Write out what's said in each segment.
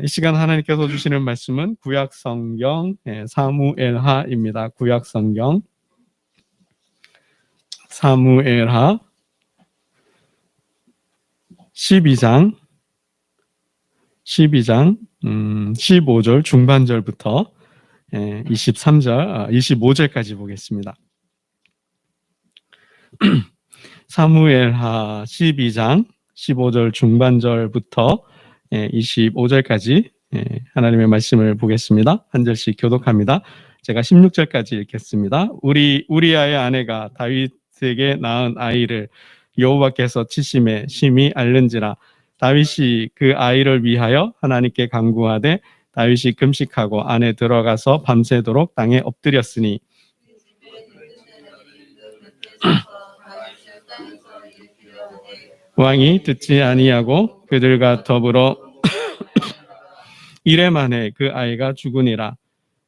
이 시간 하나님께서 주시는 말씀은 구약성경 사무엘하입니다. 구약성경 사무엘하 12장 15절 중반절부터 25절까지 보겠습니다. 사무엘하 12장 15절 중반절부터 25절까지 하나님의 말씀을 보겠습니다. 한 절씩 교독합니다. 제가 16절까지 읽겠습니다. 우리아의 아내가 다윗에게 낳은 아이를 여호와께서 치심에 심히 앓는지라. 다윗이 그 아이를 위하여 하나님께 간구하되 다윗이 금식하고 안에 들어가서 밤새도록 땅에 엎드렸으니 왕이 듣지 아니하고 그들과 더불어 이래 만에 그 아이가 죽으니라.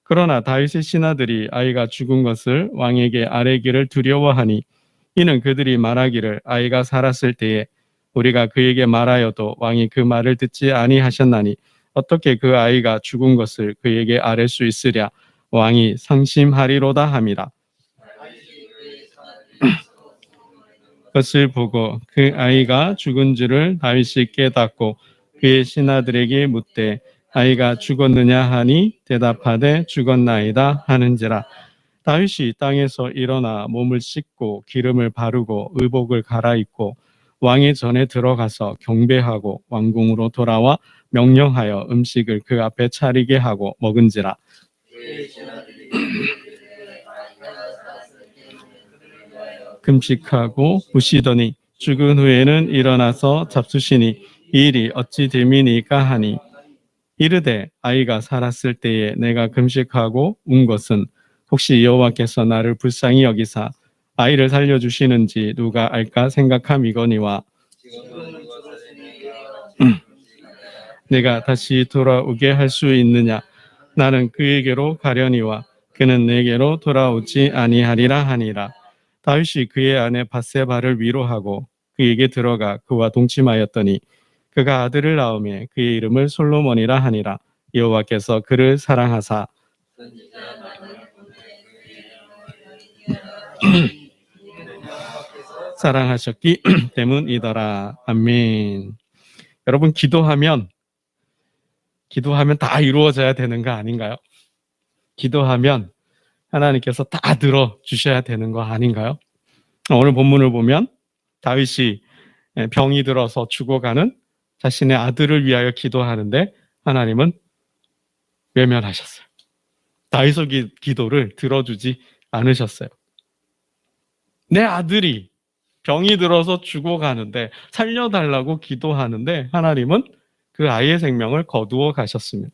그러나 다윗의 신하들이 아이가 죽은 것을 왕에게 아뢰기를 두려워하니 이는 그들이 말하기를 아이가 살았을 때에 우리가 그에게 말하여도 왕이 그 말을 듣지 아니하셨나니 어떻게 그 아이가 죽은 것을 그에게 아뢰 수 있으랴. 왕이 상심하리로다 함이라. 그것을 보고 그 아이가 죽은 줄을 다윗이 깨닫고 그의 신하들에게 묻되 아이가 죽었느냐 하니 대답하되 죽었나이다 하는지라. 다윗이 땅에서 일어나 몸을 씻고 기름을 바르고 의복을 갈아입고 왕의 전에 들어가서 경배하고 왕궁으로 돌아와 명령하여 음식을 그 앞에 차리게 하고 먹은지라. 금식하고 부시더니 죽은 후에는 일어나서 잡수시니 이 일이 어찌 됨이니까 하니 이르되 아이가 살았을 때에 내가 금식하고 운 것은 혹시 여호와께서 나를 불쌍히 여기사 아이를 살려주시는지 누가 알까 생각함이거니와 내가 다시 돌아오게 할 수 있느냐. 나는 그에게로 가려니와 그는 내게로 돌아오지 아니하리라 하니라. 다윗이 그의 아내 밧세바를 위로하고 그에게 들어가 그와 동침하였더니 그가 아들을 낳음에 그의 이름을 솔로몬이라 하니라. 여호와께서 그를 사랑하사 사랑하셨기 때문이더라. 아멘. 여러분, 기도하면 다 이루어져야 되는 거 아닌가요? 기도하면 하나님께서 다 들어주셔야 되는 거 아닌가요? 오늘 본문을 보면 다윗이 병이 들어서 죽어가는 자신의 아들을 위하여 기도하는데 하나님은 외면하셨어요. 다윗의 기도를 들어주지 않으셨어요. 내 아들이 병이 들어서 죽어가는데 살려달라고 기도하는데 하나님은 그 아이의 생명을 거두어 가셨습니다.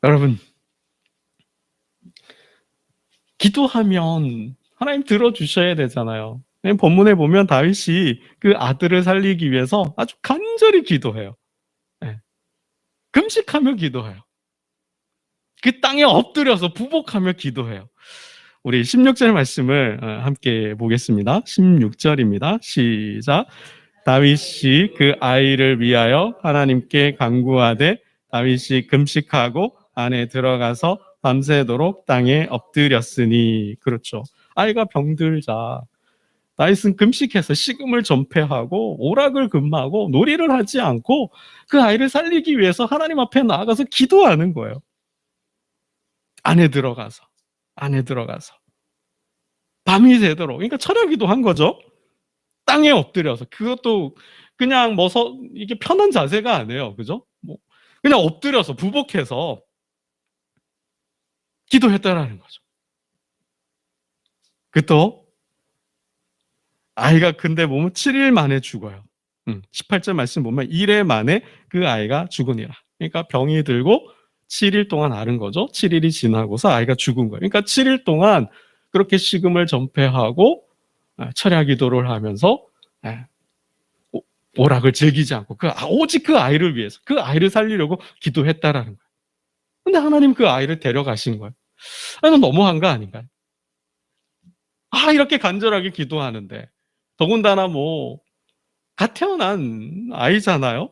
여러분, 기도하면 하나님 들어주셔야 되잖아요. 본문에 보면 다윗이 그 아들을 살리기 위해서 아주 간절히 기도해요. 금식하며 기도해요. 그 땅에 엎드려서 부복하며 기도해요. 우리 16절 말씀을 함께 보겠습니다. 16절입니다. 시작. 다윗이 그 아이를 위하여 하나님께 간구하되 다윗이 금식하고 안에 들어가서 밤새도록 땅에 엎드렸으니. 그렇죠. 아이가 병들자 다윗은 금식해서 식음을 전폐하고 오락을 금하고 놀이를 하지 않고 그 아이를 살리기 위해서 하나님 앞에 나아가서 기도하는 거예요. 안에 들어가서 밤이 새도록, 그러니까 철야기도 한 거죠. 땅에 엎드려서. 그것도 그냥 이게 편한 자세가 아니에요. 그죠? 그냥 엎드려서 부복해서 기도했다라는 거죠. 또 아이가 근데 보면 7일 만에 죽어요. 18절 말씀 보면 이래 만에 그 아이가 죽으니라. 그러니까 병이 들고 7일 동안 앓은 거죠. 7일이 지나고서 아이가 죽은 거예요. 그러니까 7일 동안 그렇게 식음을 전폐하고 철야 기도를 하면서 오락을 즐기지 않고 오직 그 아이를 위해서 그 아이를 살리려고 기도했다라는 거예요. 근데 하나님 그 아이를 데려가신 거예요. 이건 너무한 거 아닌가요? 이렇게 간절하게 기도하는데 더군다나 갓 태어난 아이잖아요.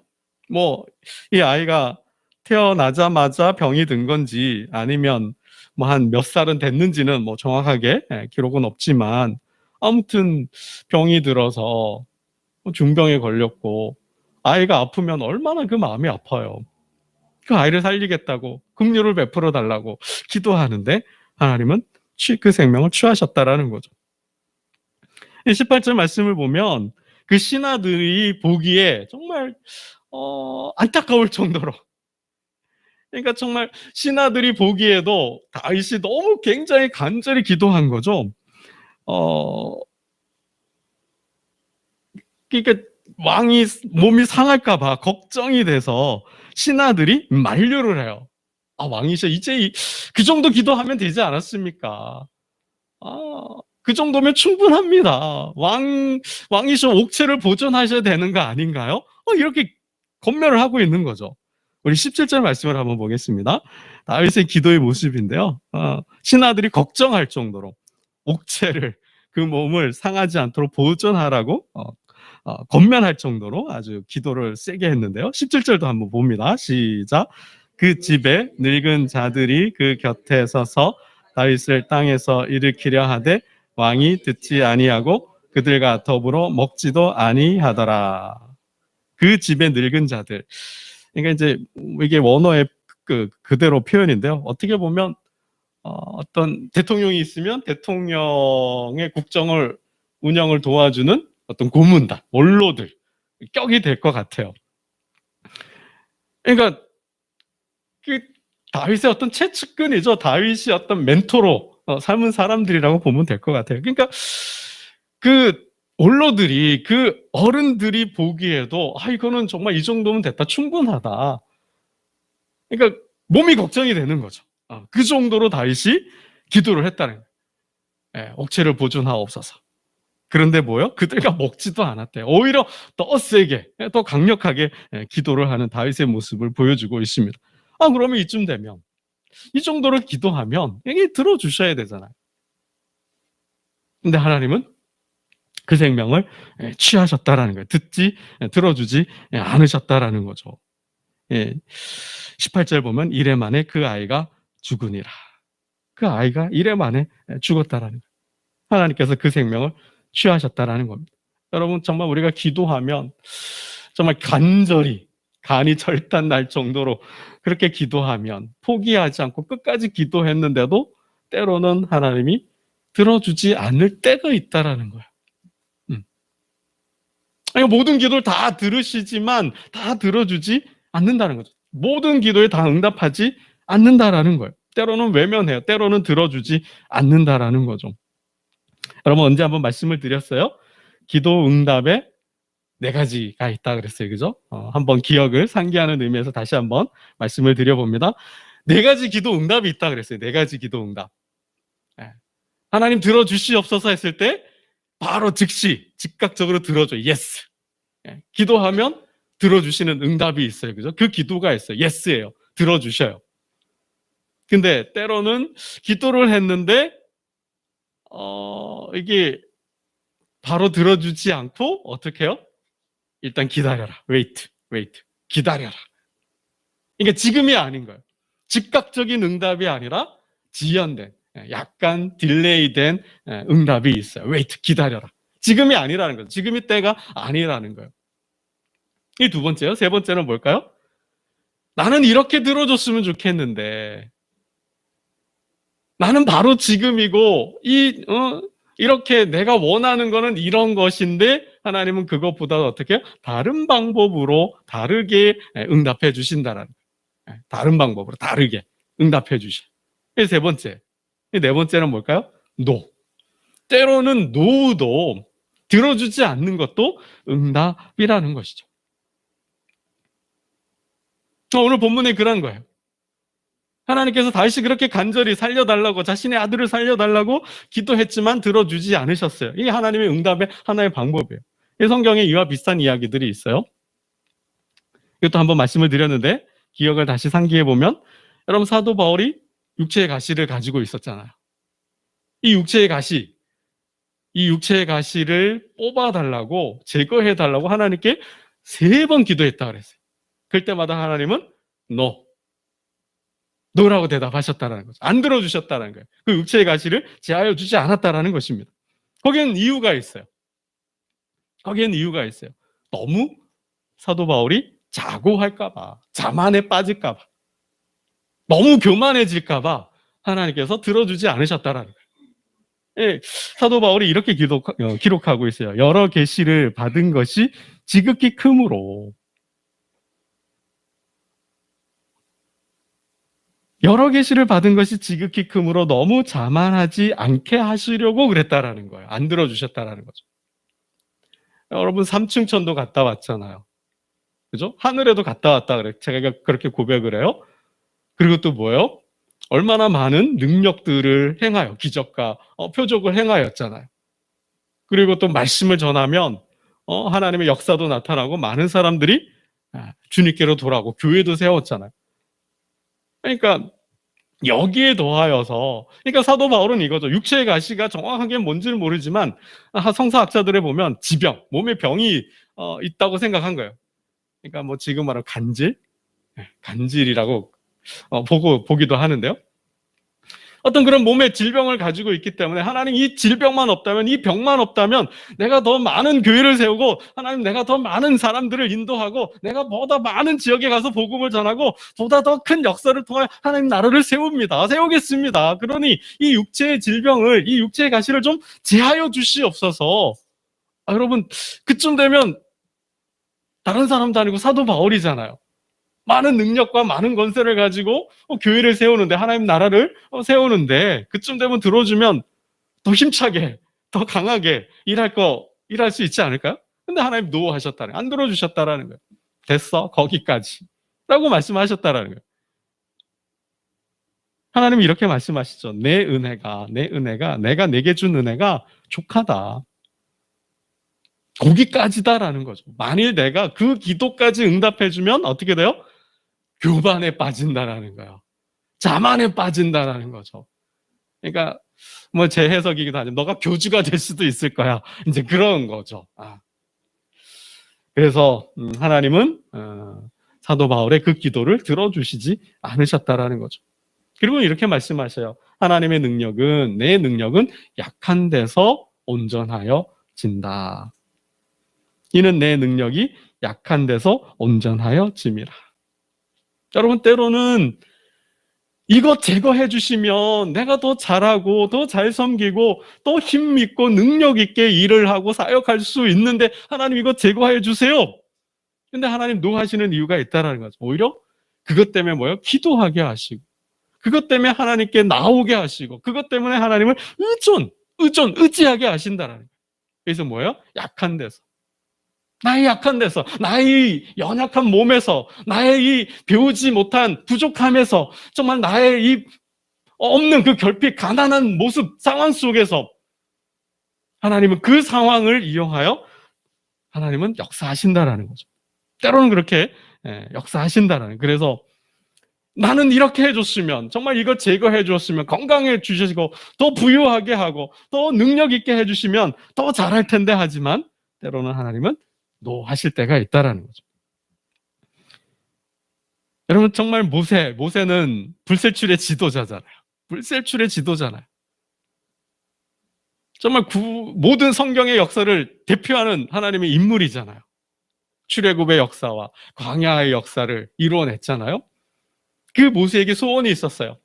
뭐 이 아이가 태어나자마자 병이 든 건지 아니면 뭐 한 몇 살은 됐는지는 뭐 정확하게 기록은 없지만 아무튼 병이 들어서 중병에 걸렸고 아이가 아프면 얼마나 그 마음이 아파요. 그 아이를 살리겠다고 긍휼을 베풀어 달라고 기도하는데 하나님은 그 생명을 취하셨다라는 거죠. 이 18절 말씀을 보면 그 신하들이 보기에 정말 안타까울 정도로, 그러니까 정말 신하들이 보기에도 다윗이 너무 굉장히 간절히 기도한 거죠. 어, 그러니까 왕이 몸이 상할까 봐 걱정이 돼서 신하들이 만류를 해요. 아, 왕이셔. 이제 그 정도 기도하면 되지 않았습니까? 아, 그 정도면 충분합니다. 왕이셔. 옥체를 보존하셔야 되는 거 아닌가요? 이렇게 권면을 하고 있는 거죠. 우리 17절 말씀을 한번 보겠습니다. 다윗의 기도의 모습인데요. 신하들이 걱정할 정도로 옥체를, 그 몸을 상하지 않도록 보존하라고 권면할 정도로 아주 기도를 세게 했는데요. 17절도 한번 봅니다. 시작. 그 집에 늙은 자들이 그 곁에 서서 다윗을 땅에서 일으키려 하되 왕이 듣지 아니하고 그들과 더불어 먹지도 아니하더라. 그 집에 늙은 자들. 그러니까 이제 이게 원어의 그대로 표현인데요. 어떻게 보면 어떤 대통령이 있으면 대통령의 국정을 운영을 도와주는 어떤 고문단, 원로들 격이 될 것 같아요. 그러니까 그 다윗의 어떤 최측근이죠. 다윗이 어떤 멘토로 삼은 사람들이라고 보면 될 것 같아요. 그러니까 그 원로들이, 그 어른들이 보기에도 이거는 정말 이 정도면 됐다, 충분하다. 그러니까 몸이 걱정이 되는 거죠. 그 정도로 다윗이 기도를 했다는 거예요. 옥체를 보존하옵소서. 그런데 뭐요? 그들과 먹지도 않았대요. 오히려 더 세게, 더 강력하게 기도를 하는 다윗의 모습을 보여주고 있습니다. 그러면 이쯤 되면, 이 정도로 기도하면 이게 들어주셔야 되잖아요. 근데 하나님은 그 생명을 취하셨다라는 거예요. 들어주지 않으셨다라는 거죠. 18절 보면 이래 만에 그 아이가 죽으니라. 그 아이가 이래 만에 죽었다라는 거예요. 하나님께서 그 생명을 취하셨다라는 겁니다. 여러분, 정말 우리가 기도하면 정말 간절히 간이 절단 날 정도로 그렇게 기도하면 포기하지 않고 끝까지 기도했는데도 때로는 하나님이 들어주지 않을 때가 있다라는 거예요. 모든 기도를 다 들으시지만 다 들어주지 않는다는 거죠. 모든 기도에 다 응답하지 않는다라는 거예요. 때로는 외면해요. 때로는 들어주지 않는다라는 거죠. 여러분, 언제 한번 말씀을 드렸어요? 기도 응답에 네 가지가 있다 그랬어요. 그죠? 한번 기억을 상기하는 의미에서 다시 한번 말씀을 드려봅니다. 네 가지 기도 응답이 있다 그랬어요. 네 가지 기도 응답. 하나님 들어주시옵소서 했을 때 바로 즉각적으로 들어줘요. 예스. 기도하면 들어주시는 응답이 있어요. 그죠? 그 기도가 있어요. 예스예요. 들어주셔요. 근데 때로는 기도를 했는데 이게 바로 들어주지 않고 어떻게 해요? 일단 기다려라. wait. 기다려라. 그러니까 지금이 아닌 거예요. 즉각적인 응답이 아니라 지연된, 약간 딜레이된 응답이 있어요. wait, 기다려라. 지금이 아니라는 거죠. 지금이 때가 아니라는 거예요. 이 두 번째요. 세 번째는 뭘까요? 나는 이렇게 들어줬으면 좋겠는데, 나는 바로 지금이고 이렇게 내가 원하는 거는 이런 것인데 하나님은 그것보다 어떻게 해요? 다른 방법으로 다르게 응답해 주신다라는 거예요. 다른 방법으로 다르게 응답해 주셔. 이 세 번째. 이 네 번째는 뭘까요? 노. 때로는 노도 들어주지 않는 것도 응답이라는 것이죠. 오늘 본문에 그런 거예요. 하나님께서 다윗이 그렇게 간절히 살려달라고, 자신의 아들을 살려달라고 기도했지만 들어주지 않으셨어요. 이게 하나님의 응답의 하나의 방법이에요. 이 성경에 이와 비슷한 이야기들이 있어요. 이것도 한번 말씀을 드렸는데 기억을 다시 상기해 보면, 여러분, 사도 바울이 육체의 가시를 가지고 있었잖아요. 이 육체의 가시를 뽑아달라고, 제거해달라고 하나님께 3번 기도했다 그랬어요. 그럴 때마다 하나님은 no, no라고 대답하셨다는 거죠. 안 들어주셨다는 거예요. 그 육체의 가시를 제하여 주지 않았다라는 것입니다. 거기에는 이유가 있어요. 거기에는 이유가 있어요. 너무 사도 바울이 자고할까봐, 자만에 빠질까봐, 너무 교만해질까봐 하나님께서 들어주지 않으셨다라는 거예요. 예, 사도 바울이 이렇게 기록하고 있어요. 여러 계시를 받은 것이 지극히 크므로, 여러 계시를 받은 것이 지극히 크므로 너무 자만하지 않게 하시려고 그랬다라는 거예요. 안 들어주셨다라는 거죠. 여러분 3층 천도 갔다 왔잖아요. 그죠? 하늘에도 갔다 왔다 그래. 제가 그렇게 고백을 해요. 그리고 또 뭐예요? 얼마나 많은 능력들을 행하여 기적과 표적을 행하였잖아요. 그리고 또 말씀을 전하면 하나님의 역사도 나타나고 많은 사람들이 주님께로 돌아오고 교회도 세웠잖아요. 그러니까 여기에 더하여서, 그러니까 사도 바울은 이거죠. 육체의 가시가 정확하게 뭔지는 모르지만 성서학자들에 보면 지병, 몸에 병이 있다고 생각한 거예요. 그러니까 뭐 지금 말하는 간질이라고 보기도 하는데요. 어떤 그런 몸의 질병을 가지고 있기 때문에 하나님 이 질병만 없다면, 이 병만 없다면 내가 더 많은 교회를 세우고, 하나님 내가 더 많은 사람들을 인도하고, 내가 보다 많은 지역에 가서 복음을 전하고 보다 더 큰 역사를 통해 하나님 나라를 세우겠습니다. 그러니 이 육체의 질병을, 이 육체의 가시를 좀 제하여 주시옵소서. 여러분 그쯤 되면 다른 사람도 아니고 사도 바울이잖아요. 많은 능력과 많은 권세를 가지고 교회를 세우는데, 하나님 나라를 세우는데, 그쯤 되면 들어주면 더 힘차게, 더 강하게 일할 수 있지 않을까요? 근데 하나님 노하셨다는, 안 들어주셨다라는 거예요. 됐어, 거기까지 라고 말씀하셨다라는 거예요. 하나님이 이렇게 말씀하시죠. 내 은혜가 내가 내게 준 은혜가 족하다, 거기까지다라는 거죠. 만일 내가 그 기도까지 응답해주면 어떻게 돼요? 교만에 빠진다라는 거예요. 자만에 빠진다라는 거죠. 그러니까 뭐 제 해석이기도 하지만 너가 교주가 될 수도 있을 거야, 이제 그런 거죠. 그래서 하나님은 사도 바울의 그 기도를 들어주시지 않으셨다라는 거죠. 그리고 이렇게 말씀하셔요. 하나님의 능력은, 내 능력은 약한 데서 온전하여진다. 이는 내 능력이 약한 데서 온전하여짐이라. 여러분 때로는 이것 제거해 주시면 내가 더 잘하고 더 잘 섬기고 더 힘있고 능력 있게 일을 하고 사역할 수 있는데, 하나님 이것 제거해 주세요. 근데 하나님 노하시는 이유가 있다는 거죠. 오히려 그것 때문에 뭐예요? 기도하게 하시고, 그것 때문에 하나님께 나오게 하시고, 그것 때문에 하나님을 의지하게 하신다는 거예요. 그래서 뭐예요? 약한 데서, 나의 약한 데서, 나의 연약한 몸에서, 나의 이 배우지 못한 부족함에서, 정말 나의 이 없는 그 결핍, 가난한 모습, 상황 속에서 하나님은 그 상황을 이용하여 하나님은 역사하신다라는 거죠. 때로는 그렇게 역사하신다라는. 그래서 나는 이렇게 해줬으면, 정말 이거 제거해 주었으면 건강해 주시고 더 부유하게 하고 더 능력 있게 해주시면 더 잘할 텐데, 하지만 때로는 하나님은 노하실 때가 있다라는 거죠. 여러분 정말 모세는 불세출의 지도자잖아요. 불세출의 지도잖아요. 정말 모든 성경의 역사를 대표하는 하나님의 인물이잖아요. 출애굽의 역사와 광야의 역사를 이루어냈잖아요. 그 모세에게 소원이 있었어요.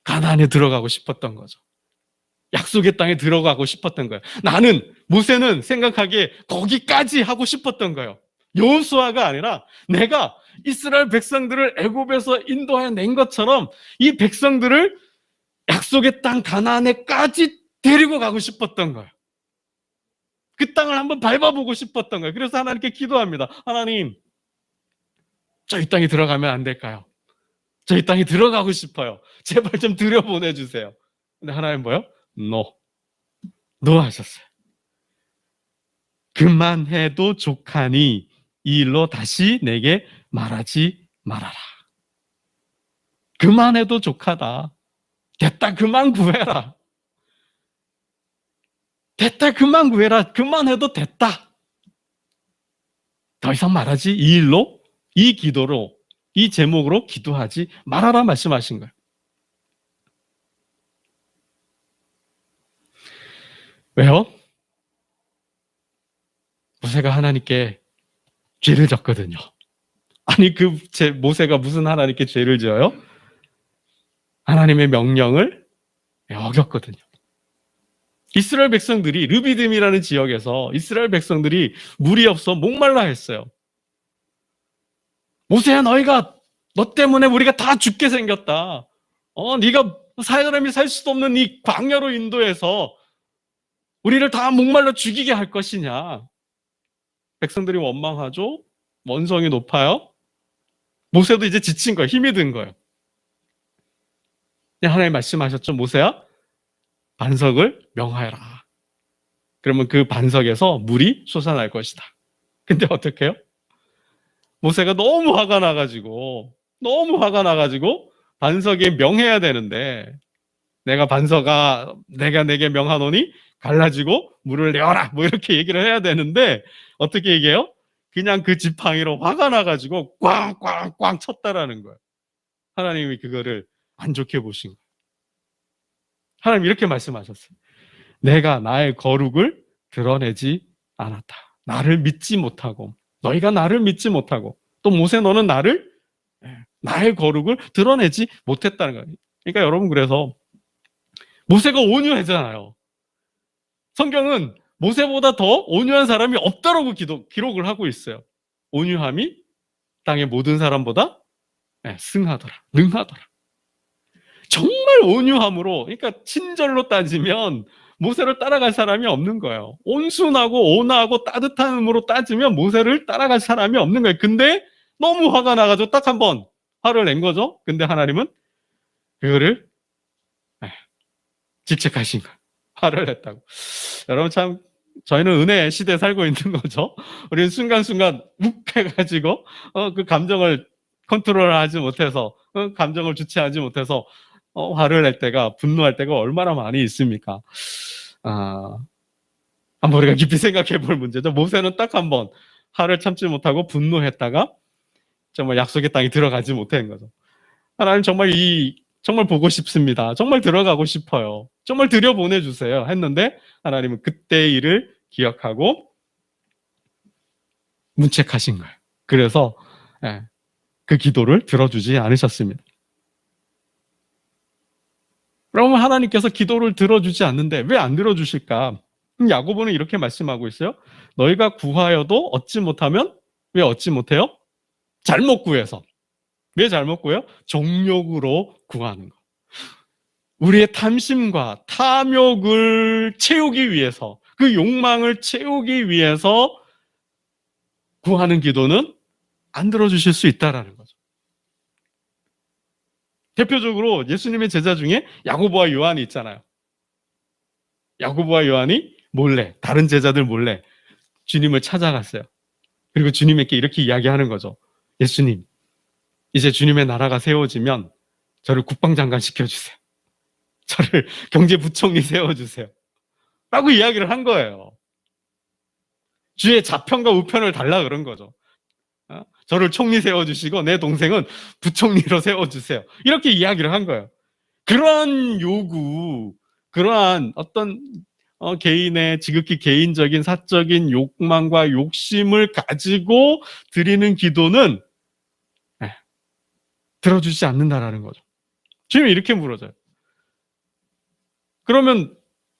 가나안에 들어가고 싶었던 거죠. 약속의 땅에 들어가고 싶었던 거예요. 모세는 생각하기에 거기까지 하고 싶었던 거예요. 여호수아가 아니라 내가 이스라엘 백성들을 애굽에서 인도해낸 것처럼 이 백성들을 약속의 땅 가나안에까지 데리고 가고 싶었던 거예요. 그 땅을 한번 밟아보고 싶었던 거예요. 그래서 하나님께 기도합니다. 하나님, 저희 땅에 들어가면 안 될까요? 저희 땅에 들어가고 싶어요. 제발 좀 들여보내주세요. 근데 하나님 뭐요? 노 하셨어요. 그만해도 족하니 이 일로 다시 내게 말하지 말아라. 그만해도 족하다. 됐다, 그만 구해라. 됐다, 그만 구해라. 그만해도 됐다. 더 이상 말하지 이 일로, 이 기도로, 이 제목으로 기도하지 말아라 말씀하신 거예요. 왜요? 모세가 하나님께 죄를 졌거든요. 아니 모세가 무슨 하나님께 죄를 지어요? 하나님의 명령을 어겼거든요. 이스라엘 백성들이 르비딤이라는 지역에서 이스라엘 백성들이 물이 없어 목말라 했어요. 모세야, 너 때문에 우리가 다 죽게 생겼다. 네가 사람이 살 수도 없는 이 광야로 인도해서 우리를 다 목말라 죽이게 할 것이냐. 백성들이 원망하죠. 원성이 높아요. 모세도 이제 지친 거예요. 힘이 든 거예요. 하나님 말씀하셨죠. 모세야, 반석을 명하여라. 그러면 그 반석에서 물이 솟아날 것이다. 근데 어떻게 해요? 모세가 너무 화가 나가지고 반석에 명해야 되는데, 내가 내게 명하노니 갈라지고 물을 내어라, 뭐 이렇게 얘기를 해야 되는데 어떻게 얘기해요? 그냥 그 지팡이로 화가 나가지고 꽝꽝꽝 쳤다라는 거예요. 하나님이 그거를 안 좋게 보신 거예요. 하나님 이렇게 말씀하셨어요. 내가 나의 거룩을 드러내지 않았다. 나를 믿지 못하고, 너희가 나를 믿지 못하고, 또 모세 너는 나의 거룩을 드러내지 못했다는 거예요. 그러니까 여러분, 그래서 모세가 온유하잖아요. 성경은 모세보다 더 온유한 사람이 없다라고 기록을 하고 있어요. 온유함이 땅의 모든 사람보다 승하더라, 능하더라. 정말 온유함으로, 그러니까 친절로 따지면 모세를 따라갈 사람이 없는 거예요. 온순하고 온화하고 따뜻한 음으로 따지면 모세를 따라갈 사람이 없는 거예요. 근데 너무 화가 나가지고 딱 한 번 화를 낸 거죠. 근데 하나님은 그거를 질책하신 거예요. 화를 냈다고. 여러분, 참 저희는 은혜의 시대에 살고 있는 거죠. 우리는 순간순간 욱 해가지고 그 감정을 컨트롤하지 못해서, 감정을 주체하지 못해서 화를 낼 때가, 분노할 때가 얼마나 많이 있습니까? 한번 우리가 깊이 생각해 볼 문제죠. 모세는 딱 한 번 화를 참지 못하고 분노했다가 정말 약속의 땅에 들어가지 못한 거죠. 하나님, 정말 보고 싶습니다. 정말 들어가고 싶어요. 정말 들여보내주세요. 했는데 하나님은 그때의 일을 기억하고 문책하신 거예요. 그래서 그 기도를 들어주지 않으셨습니다. 그러면 하나님께서 기도를 들어주지 않는데 왜 안 들어주실까? 야고보는 이렇게 말씀하고 있어요. 너희가 구하여도 얻지 못하면 왜 얻지 못해요? 잘못 구해서. 왜 잘못 구해요? 정욕으로 구하는 거. 우리의 탐심과 탐욕을 채우기 위해서, 그 욕망을 채우기 위해서 구하는 기도는 안 들어주실 수 있다라는 거죠. 대표적으로 예수님의 제자 중에 야고보와 요한이 있잖아요. 야고보와 요한이 몰래, 다른 제자들 몰래 주님을 찾아갔어요. 그리고 주님에게 이렇게 이야기하는 거죠. 예수님, 이제 주님의 나라가 세워지면 저를 국방장관 시켜주세요. 저를 경제부총리 세워주세요. 라고 이야기를 한 거예요. 주의 좌편과 우편을 달라 그런 거죠. 저를 총리 세워주시고 내 동생은 부총리로 세워주세요. 이렇게 이야기를 한 거예요. 그러한 요구, 그러한 어떤 개인의 지극히 개인적인 사적인 욕망과 욕심을 가지고 드리는 기도는 들어주지 않는다라는 거죠. 주님이 이렇게 물어줘요. 그러면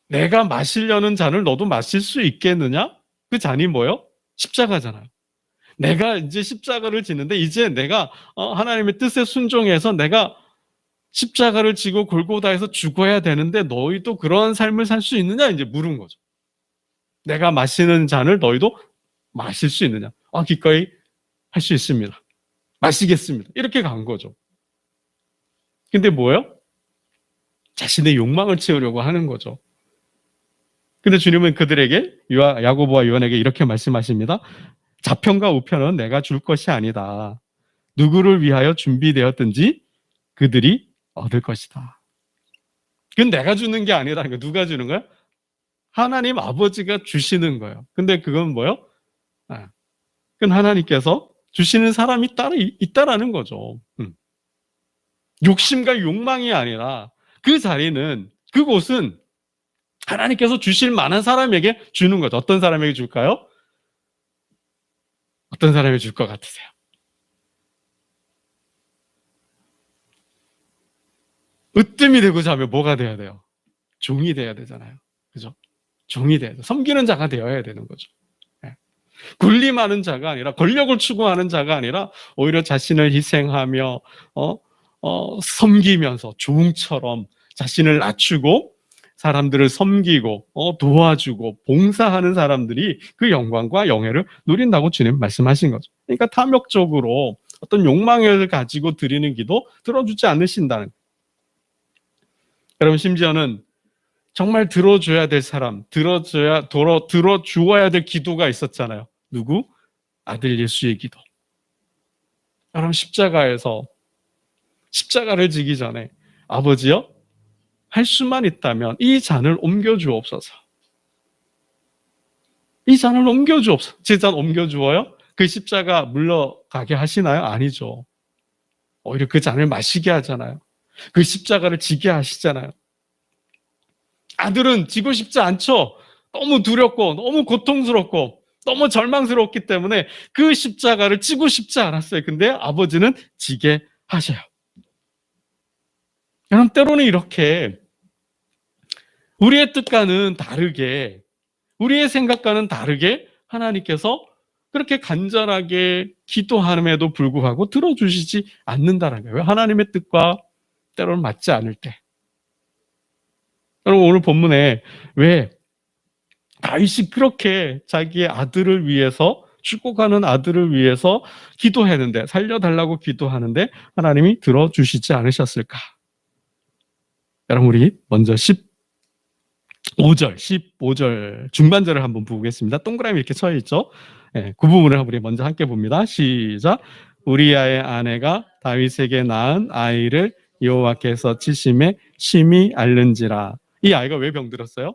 내가 마시려는 잔을 너도 마실 수 있겠느냐? 그 잔이 뭐예요? 십자가잖아요. 내가 이제 십자가를 지는데 이제 내가 하나님의 뜻에 순종해서 내가 십자가를 지고 골고다에서 죽어야 되는데 너희도 그런 삶을 살 수 있느냐? 이제 물은 거죠. 내가 마시는 잔을 너희도 마실 수 있느냐? 기꺼이 할 수 있습니다. 마시겠습니다. 이렇게 간 거죠. 근데 뭐예요? 자신의 욕망을 채우려고 하는 거죠. 근데 주님은 그들에게, 야고보와 요한에게 이렇게 말씀하십니다. 좌편과 우편은 내가 줄 것이 아니다. 누구를 위하여 준비되었든지 그들이 얻을 것이다. 그건 내가 주는 게 아니라는 거예요. 누가 주는 거야? 하나님 아버지가 주시는 거예요. 근데 그건 뭐예요? 그건 하나님께서 주시는 사람이 따로 있다라는 거죠. 욕심과 욕망이 아니라 그 자리는, 그곳은 하나님께서 주실 만한 사람에게 주는 거죠. 어떤 사람에게 줄까요? 어떤 사람에게 줄 것 같으세요? 으뜸이 되고자 하면 뭐가 돼야 돼요? 종이 돼야 되잖아요. 그죠? 종이 돼야 돼. 섬기는 자가 되어야 되는 거죠. 네. 군림하는 자가 아니라, 권력을 추구하는 자가 아니라 오히려 자신을 희생하며 섬기면서 종처럼 자신을 낮추고 사람들을 섬기고 도와주고 봉사하는 사람들이 그 영광과 영예를 누린다고 주님 말씀하신 거죠. 그러니까 탐욕적으로 어떤 욕망을 가지고 드리는 기도 들어주지 않으신다는. 여러분, 심지어는 정말 들어줘야 될 사람, 들어주어야 될 기도가 있었잖아요. 누구? 아들 예수의 기도. 여러분, 십자가를 지기 전에 아버지여, 할 수만 있다면 이 잔을 옮겨주옵소서. 이 잔을 옮겨주옵소서. 제 잔 옮겨주어요? 그 십자가 물러가게 하시나요? 아니죠. 오히려 그 잔을 마시게 하잖아요. 그 십자가를 지게 하시잖아요. 아들은 지고 싶지 않죠. 너무 두렵고 너무 고통스럽고 너무 절망스럽기 때문에 그 십자가를 지고 싶지 않았어요. 근데 아버지는 지게 하셔요. 여러분, 때로는 이렇게 우리의 뜻과는 다르게, 우리의 생각과는 다르게 하나님께서 그렇게 간절하게 기도함에도 불구하고 들어주시지 않는다는 거예요. 하나님의 뜻과 때로는 맞지 않을 때. 여러분, 오늘 본문에 왜 다윗이 그렇게 자기의 아들을 위해서, 죽어가는 아들을 위해서 기도했는데, 살려달라고 기도하는데 하나님이 들어주시지 않으셨을까? 여러분, 우리 먼저 15절 중반절을 한번 보겠습니다. 동그라미 이렇게 쳐 있죠? 네, 그 부분을 우리 먼저 함께 봅니다. 시작. 우리아의 아내가 다윗에게 낳은 아이를 여호와께서 치심에 심히 앓는지라. 이 아이가 왜 병들었어요?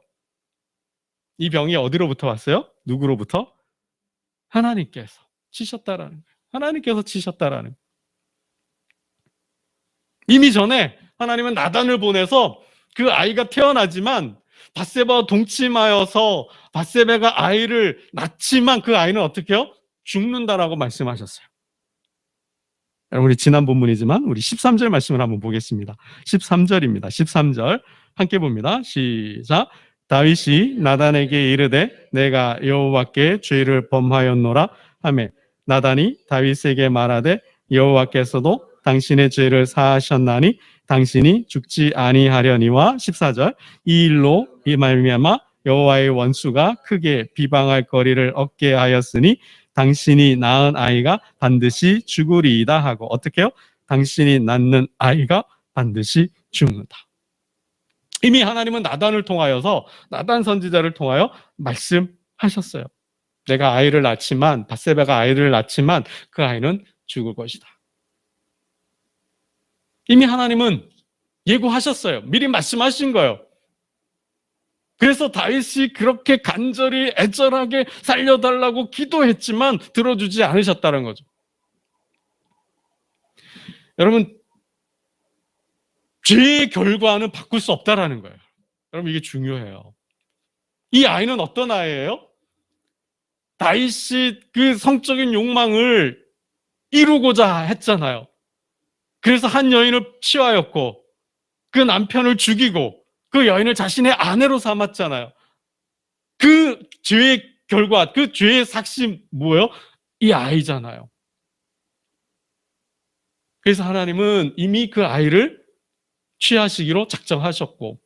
이 병이 어디로부터 왔어요? 누구로부터? 하나님께서 치셨다라는 거예요. 하나님께서 치셨다라는 거예요. 이미 전에 하나님은 나단을 보내서 그 아이가 태어나지만 밧세바와 동침하여서 밧세바가 아이를 낳지만 그 아이는 어떻게 해요? 죽는다라고 말씀하셨어요. 여러분, 우리 지난 본문이지만 우리 13절 말씀을 한번 보겠습니다. 13절입니다. 13절 함께 봅니다. 시작. 다윗이 나단에게 이르되 내가 여호와께 죄를 범하였노라 하매 나단이 다윗에게 말하되 여호와께서도 당신의 죄를 사하셨나니 당신이 죽지 아니하려니와. 14절. 이 일로 이 말미암아 여호와의 원수가 크게 비방할 거리를 얻게 하였으니 당신이 낳은 아이가 반드시 죽으리이다 하고. 어떻게 해요? 당신이 낳는 아이가 반드시 죽는다. 이미 하나님은 나단을 통하여서, 나단 선지자를 통하여 말씀하셨어요. 내가 아이를 낳지만, 밧세바가 아이를 낳지만 그 아이는 죽을 것이다. 이미 하나님은 예고하셨어요. 미리 말씀하신 거예요. 그래서 다윗이 그렇게 간절히 애절하게 살려달라고 기도했지만 들어주지 않으셨다는 거죠. 여러분, 죄의 결과는 바꿀 수 없다라는 거예요. 여러분, 이게 중요해요. 이 아이는 어떤 아이예요? 다윗이 그 성적인 욕망을 이루고자 했잖아요. 그래서 한 여인을 취하였고 그 남편을 죽이고 그 여인을 자신의 아내로 삼았잖아요. 그 죄의 결과, 그 죄의 삭심 뭐예요? 이 아이잖아요. 그래서 하나님은 이미 그 아이를 취하시기로 작정하셨고,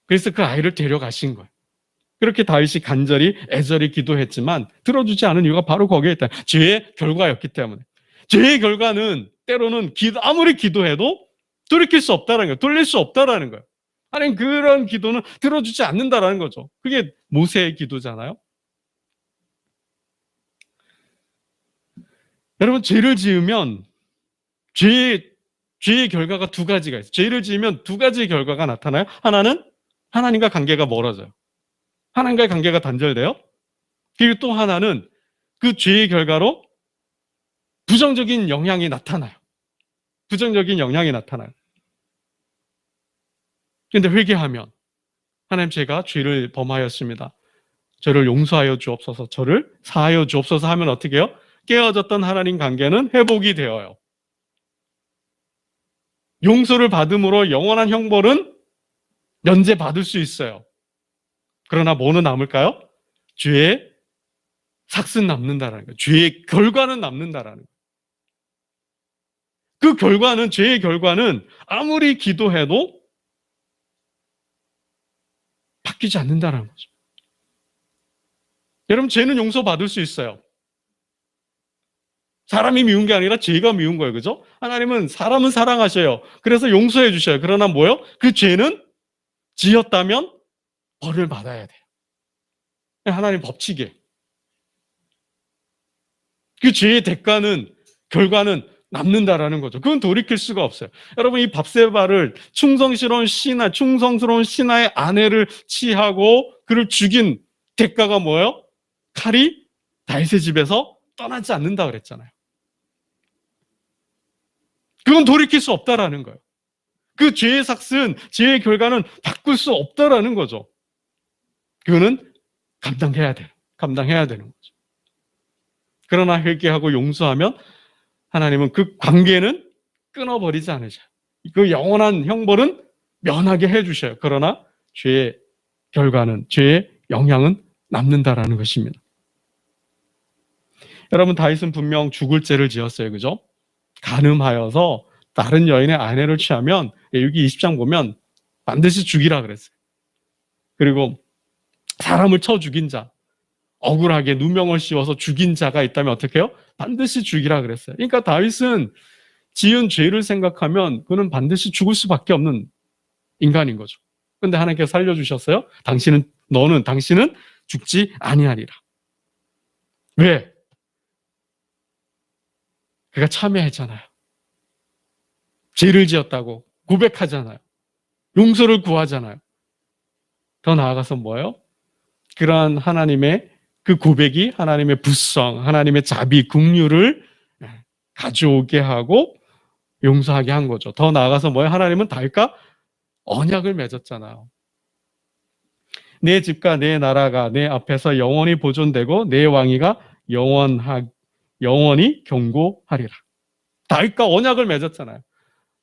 그래서 그 아이를 데려가신 거예요. 그렇게 다윗이 간절히 애절히 기도했지만 들어주지 않은 이유가 바로 거기에 있다. 죄의 결과였기 때문에. 죄의 결과는 때로는 아무리 기도해도 돌이킬 수 없다는 거예요. 돌릴 수 없다라는 거예요. 하나님, 그런 기도는 들어주지 않는다라는 거죠. 그게 모세의 기도잖아요. 여러분, 죄를 지으면 죄의 결과가 두 가지가 있어요. 죄를 지으면 두 가지의 결과가 나타나요. 하나는 하나님과 관계가 멀어져요. 하나님과의 관계가 단절돼요. 그리고 또 하나는 그 죄의 결과로 부정적인 영향이 나타나요. 부정적인 영향이 나타나요. 그런데 회개하면 하나님, 제가 죄를 범하였습니다. 저를 용서하여 주옵소서, 저를 사하여 주옵소서 하면 어떻게 해요? 깨어졌던 하나님 관계는 회복이 되어요. 용서를 받음으로 영원한 형벌은 면제받을 수 있어요. 그러나 뭐는 남을까요? 죄의 삭은 남는다라는 거예요. 죄의 결과는 남는다라는 거예요. 그 결과는, 죄의 결과는 아무리 기도해도 바뀌지 않는다는 거죠. 여러분, 죄는 용서받을 수 있어요. 사람이 미운 게 아니라 죄가 미운 거예요. 그죠? 하나님은 사람은 사랑하셔요. 그래서 용서해 주셔요. 그러나 뭐요? 그 죄는 지었다면 벌을 받아야 돼요. 하나님 법칙이에요. 그 죄의 대가는, 결과는 남는다라는 거죠. 그건 돌이킬 수가 없어요. 여러분, 이 밧세바를 충성스러운 신하의 아내를 취하고 그를 죽인 대가가 뭐예요? 칼이 다윗의 집에서 떠나지 않는다 그랬잖아요. 그건 돌이킬 수 없다라는 거예요. 그 죄의 삭은, 죄의 결과는 바꿀 수 없다라는 거죠. 그거는 감당해야 되는 거죠. 그러나 회개하고 용서하면 하나님은 그 관계는 끊어버리지 않으셔요. 그 영원한 형벌은 면하게 해주셔요. 그러나 죄의 결과는, 죄의 영향은 남는다라는 것입니다. 여러분, 다윗은 분명 죽을 죄를 지었어요. 그죠? 간음하여서 다른 여인의 아내를 취하면, 여기 20장 보면 반드시 죽이라 그랬어요. 그리고 사람을 쳐 죽인 자, 억울하게 누명을 씌워서 죽인 자가 있다면 어떻게 해요? 반드시 죽이라 그랬어요. 그러니까 다윗은 지은 죄를 생각하면 그는 반드시 죽을 수밖에 없는 인간인 거죠. 그런데 하나님께서 살려주셨어요. 당신은 죽지 아니하리라. 왜? 그가 참여했잖아요. 죄를 지었다고 고백하잖아요. 용서를 구하잖아요. 더 나아가서 뭐예요? 그러한 하나님의 그 고백이 하나님의 불성, 하나님의 자비, 긍휼을 가져오게 하고 용서하게 한 거죠. 더 나아가서 뭐예요? 하나님은 다윗과 언약을 맺었잖아요. 내 집과 내 나라가 내 앞에서 영원히 보존되고 내 왕위가 영원히 경고하리라. 다윗과 언약을 맺었잖아요.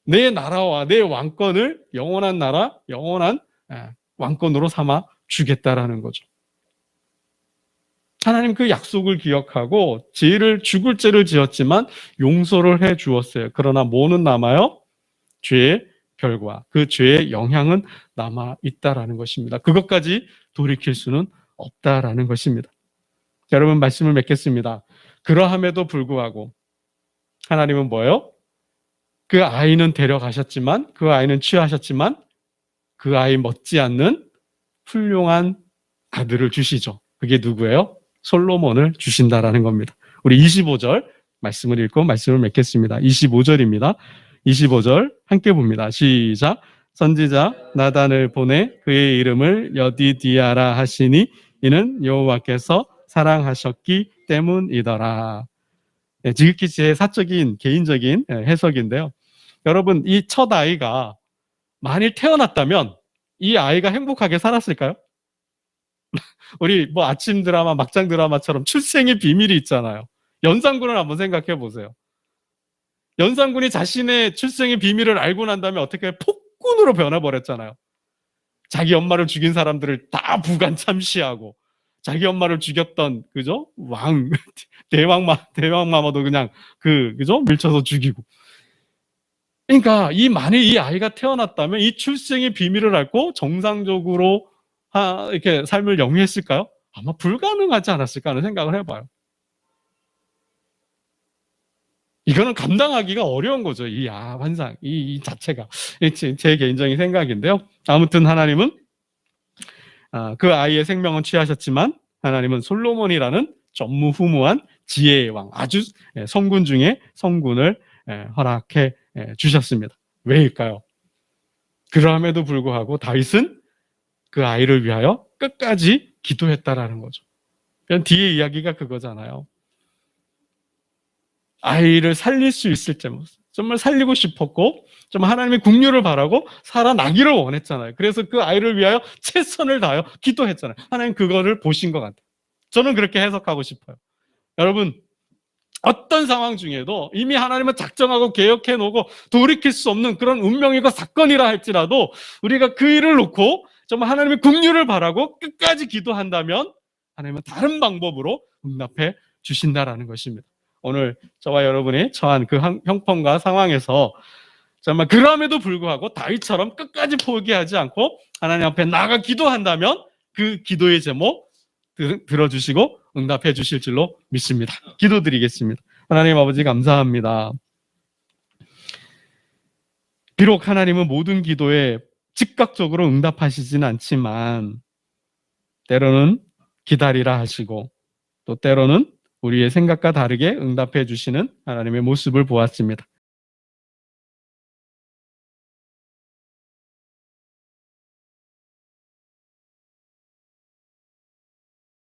내 나라와 내 왕권을 영원한 나라, 영원한 왕권으로 삼아 주겠다라는 거죠. 하나님 그 약속을 기억하고 죽을 죄를 지었지만 용서를 해 주었어요. 그러나 뭐는 남아요? 죄의 결과, 그 죄의 영향은 남아 있다라는 것입니다. 그것까지 돌이킬 수는 없다라는 것입니다. 여러분, 말씀을 맺겠습니다. 그러함에도 불구하고 하나님은 뭐예요? 그 아이는 데려가셨지만, 그 아이는 취하셨지만 그 아이 못지않는 훌륭한 아들을 주시죠. 그게 누구예요? 솔로몬을 주신다라는 겁니다. 우리 25절 말씀을 읽고 말씀을 맺겠습니다. 25절입니다. 25절 함께 봅니다. 시작. 선지자 나단을 보내 그의 이름을 여디디아라 하시니 이는 여호와께서 사랑하셨기 때문이더라. 지극히 제 사적인 개인적인 해석인데요. 여러분, 이 첫 아이가 만일 태어났다면 이 아이가 행복하게 살았을까요? 우리 뭐 아침 드라마, 막장 드라마처럼 출생의 비밀이 있잖아요. 연산군을 한번 생각해 보세요. 연산군이 자신의 출생의 비밀을 알고 난 다음에 어떻게 폭군으로 변해버렸잖아요. 자기 엄마를 죽인 사람들을 다 부관 참시하고 자기 엄마를 죽였던 그죠? 대왕마마도 그냥 그죠? 밀쳐서 죽이고. 그러니까 만일 이 아이가 태어났다면 이 출생의 비밀을 알고 정상적으로 이렇게 삶을 영위했을까요? 아마 불가능하지 않았을까 하는 생각을 해봐요. 이거는 감당하기가 어려운 거죠. 이 환상, 이 자체가. 제 개인적인 생각인데요. 아무튼 하나님은 그 아이의 생명은 취하셨지만 하나님은 솔로몬이라는 전무후무한 지혜의 왕, 아주 성군 중에 성군을 허락해 주셨습니다. 왜일까요? 그럼에도 불구하고 다윗은 그 아이를 위하여 끝까지 기도했다라는 거죠. 뒤에 이야기가 그거잖아요. 아이를 살릴 수 있을지 정말 살리고 싶었고 좀 하나님의 긍휼을 바라고 살아나기를 원했잖아요. 그래서 그 아이를 위하여 최선을 다하여 기도했잖아요. 하나님 그거를 보신 것 같아요. 저는 그렇게 해석하고 싶어요. 여러분 어떤 상황 중에도 이미 하나님은 작정하고 계획해 놓고 돌이킬 수 없는 그런 운명이고 사건이라 할지라도 우리가 그 일을 놓고 정말 하나님의 긍휼을 바라고 끝까지 기도한다면 하나님은 다른 방법으로 응답해 주신다라는 것입니다. 오늘 저와 여러분이 처한 그 형편과 상황에서 정말 그럼에도 불구하고 다윗처럼 끝까지 포기하지 않고 하나님 앞에 나가 기도한다면 그 기도의 제목 들어주시고 응답해 주실 줄로 믿습니다. 기도드리겠습니다. 하나님 아버지 감사합니다. 비록 하나님은 모든 기도에 즉각적으로 응답하시진 않지만 때로는 기다리라 하시고 또 때로는 우리의 생각과 다르게 응답해 주시는 하나님의 모습을 보았습니다.